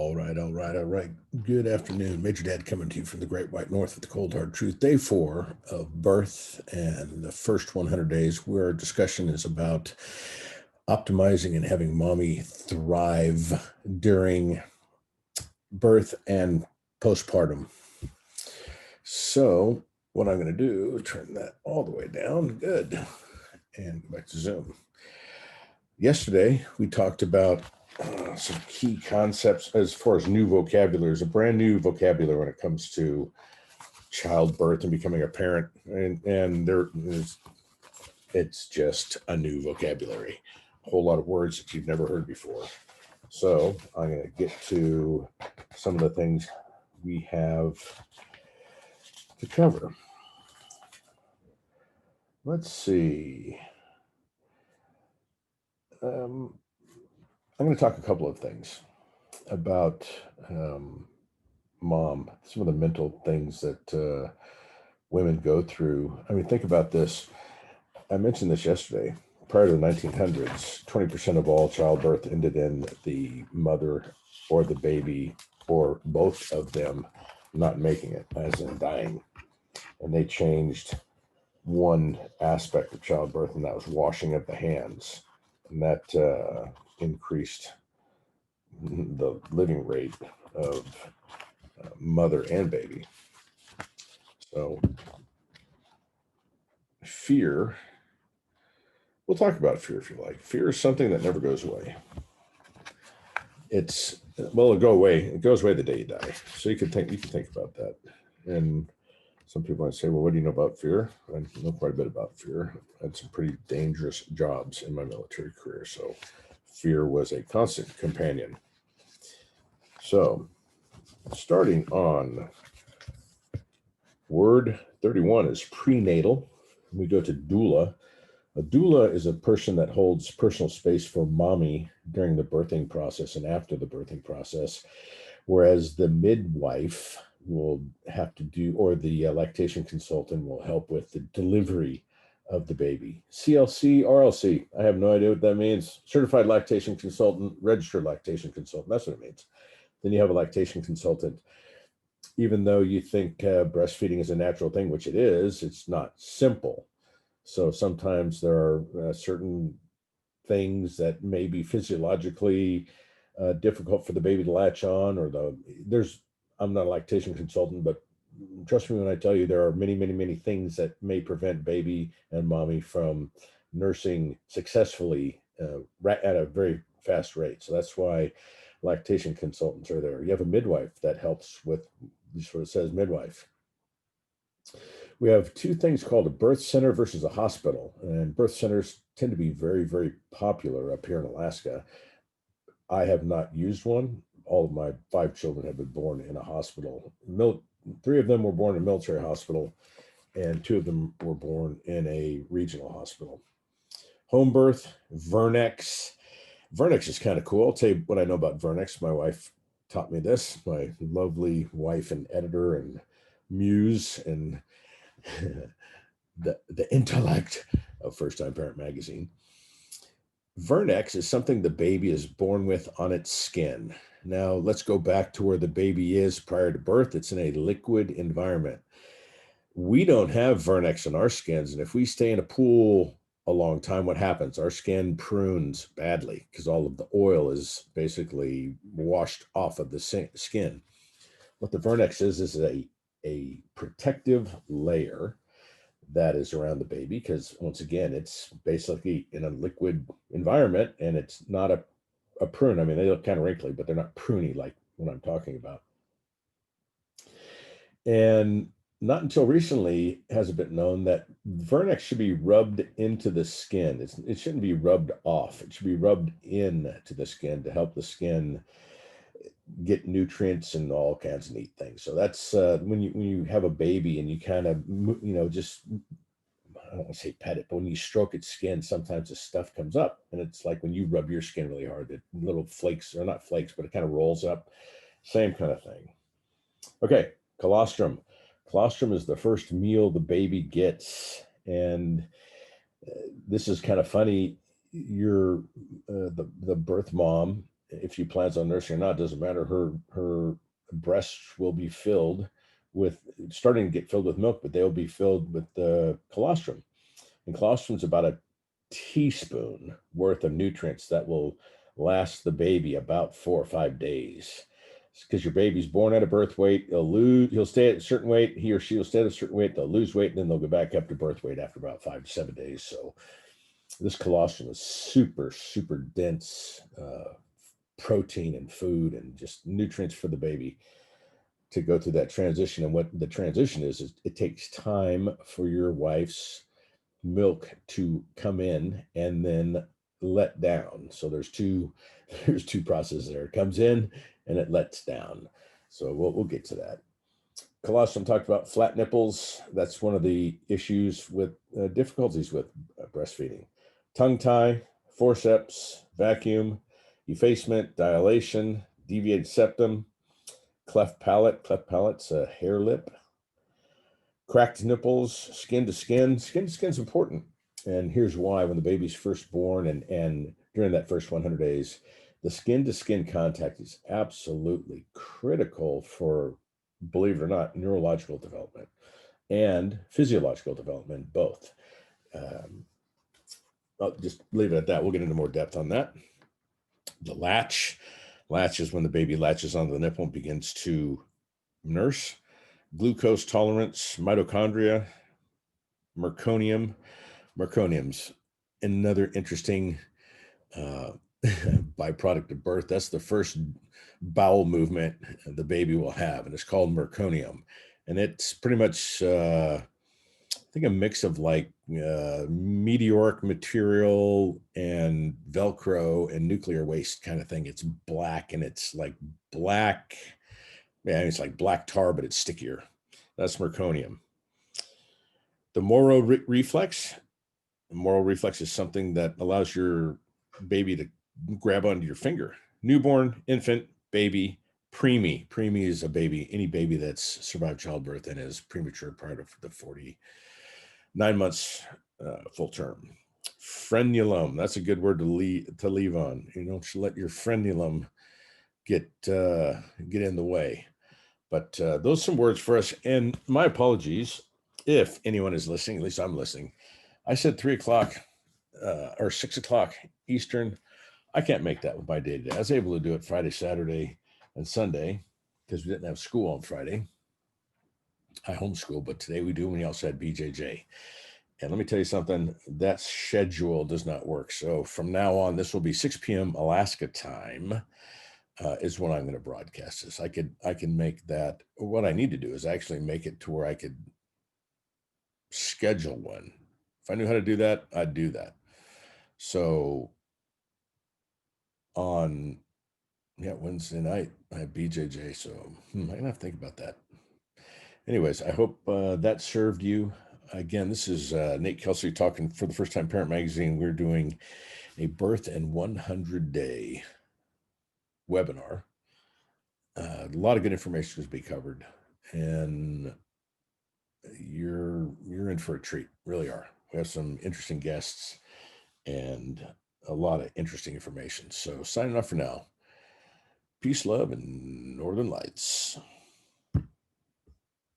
All right. Good afternoon. Major Dad coming to you from the Great White North with the Cold Hard Truth. Day 4 of birth and the first 100 days, where our discussion is about optimizing and having mommy thrive during birth and postpartum. So what I'm going to do is turn that all the way down. Good. And go back to Zoom. Yesterday, we talked about some key concepts as far as new vocabulary. There's a brand new vocabulary when it comes to childbirth and becoming a parent, and it's just a new vocabulary, a whole lot of words that you've never heard before. So I'm going to get to some of the things we have to cover. Let's see. I'm going to talk a couple of things about mom, some of the mental things that women go through. I mean, think about this. I mentioned this yesterday. Prior to the 1900s, 20% of all childbirth ended in the mother or the baby or both of them not making it, as in dying. And they changed one aspect of childbirth, and that was washing of the hands. And that increased the living rate of mother and baby. So fear, we'll talk about fear if you like. Fear is something that never goes away. It'll go away. It goes away the day you die. So you can think about that. And some people might say, well, what do you know about fear? I know quite a bit about fear. I had some pretty dangerous jobs in my military career. So fear was a constant companion. So starting on word 31 is prenatal. We go to doula. A doula is a person that holds personal space for mommy during the birthing process and after the birthing process, whereas the midwife will have to do, or the lactation consultant will help with the delivery of the baby. CLC, RLC, I have no idea what that means. Certified lactation consultant, registered lactation consultant, that's what it means. Then you have a lactation consultant. Even though you think breastfeeding is a natural thing, which it is, it's not simple. So sometimes there are certain things that may be physiologically difficult for the baby to latch on, I'm not a lactation consultant, but trust me when I tell you there are many, many, many things that may prevent baby and mommy from nursing successfully at a very fast rate. So that's why lactation consultants are there. You have a midwife that helps with, this is what it says, midwife. We have two things called a birth center versus a hospital, and birth centers tend to be very, very popular up here in Alaska. I have not used one. All of my 5 children have been born in a hospital. 3 of them were born in a military hospital, and 2 of them were born in a regional hospital. Home birth, Vernex. Vernex is kind of cool. I'll tell you what I know about Vernex. My wife taught me this, my lovely wife and editor and muse and the intellect of First Time Parent Magazine. Vernex is something the baby is born with on its skin. Now, let's go back to where the baby is prior to birth. It's in a liquid environment. We don't have Vernex in our skins, and if we stay in a pool a long time, what happens? Our skin prunes badly because all of the oil is basically washed off of the skin. What the Vernex is a protective layer that is around the baby, because once again, it's basically in a liquid environment, and it's not a prune. I mean, they look kind of wrinkly, but they're not pruny like what I'm talking about. And not until recently has it been known that Vernex should be rubbed into the skin. It shouldn't be rubbed off. It should be rubbed into the skin to help the skin get nutrients and all kinds of neat things. So that's when you have a baby and you kind of just, I don't want to say pet it, but when you stroke its skin, sometimes the stuff comes up, and it's like when you rub your skin really hard, the little flakes, or not flakes, but it kind of rolls up. Same kind of thing. Okay, colostrum. Colostrum is the first meal the baby gets, and this is kind of funny. The birth mom if she plans on nursing or not, doesn't matter. Her breasts will be filled with, starting to get filled with milk, but they'll be filled with the colostrum. And colostrum is about a teaspoon worth of nutrients that will last the baby about 4 or 5 days. Because your baby's born at a birth weight, he'll stay at a certain weight, he or she will stay at a certain weight, they'll lose weight, and then they'll go back up to birth weight after about 5 to 7 days. So this colostrum is super, super dense protein and food and just nutrients for the baby to go through that transition. And what the transition is it takes time for your wife's milk to come in and then let down. So there's two processes there. It comes in and it lets down. So we'll get to that. Colostrum talked about flat nipples. That's one of the issues with difficulties with breastfeeding. Tongue tie, forceps, vacuum, effacement, dilation, deviated septum, cleft palate. Cleft palate's a hair lip. Cracked nipples, skin to skin. Skin to skin is important. And here's why. When the baby's first born and during that first 100 days, the skin to skin contact is absolutely critical for, believe it or not, neurological development and physiological development, both. I'll just leave it at that. We'll get into more depth on that. The latch is when the baby latches onto the nipple and begins to nurse. Glucose tolerance, mitochondria, meconium. Meconium's another interesting byproduct of birth. That's the first bowel movement the baby will have, and it's called meconium. And it's pretty much, I think, a mix of like meteoric material and Velcro and nuclear waste kind of thing. It's black, and it's like black. Yeah, it's like black tar, but it's stickier. That's meconium. The Moro reflex. The Moro reflex is something that allows your baby to grab onto your finger. Newborn, infant, baby, preemie. Preemie is a baby, any baby that's survived childbirth and is premature prior to the 49 months full term. Frenulum. That's a good word to leave on. You don't let your frenulum get in the way. But those are some words for us. And my apologies if anyone is listening. At least I'm listening. I said 3:00 or 6:00 Eastern. I can't make that with my day to day. I was able to do it Friday, Saturday, and Sunday because we didn't have school on Friday. I homeschool, but today we do. We also had BJJ. And let me tell you something, that schedule does not work. So from now on, this will be 6 p.m. Alaska time is when I'm going to broadcast this. I can make that. What I need to do is actually make it to where I could schedule one. If I knew how to do that, I'd do that. So on Wednesday night, I have BJJ. So I'm going to have to think about that. Anyways, I hope that served you. Again, this is Nate Kelsey talking for the First Time Parent Magazine. We're doing a birth and 100-day webinar. A lot of good information to be covered, and you're in for a treat. Really are. We have some interesting guests and a lot of interesting information. So signing off for now. Peace, love, and Northern Lights.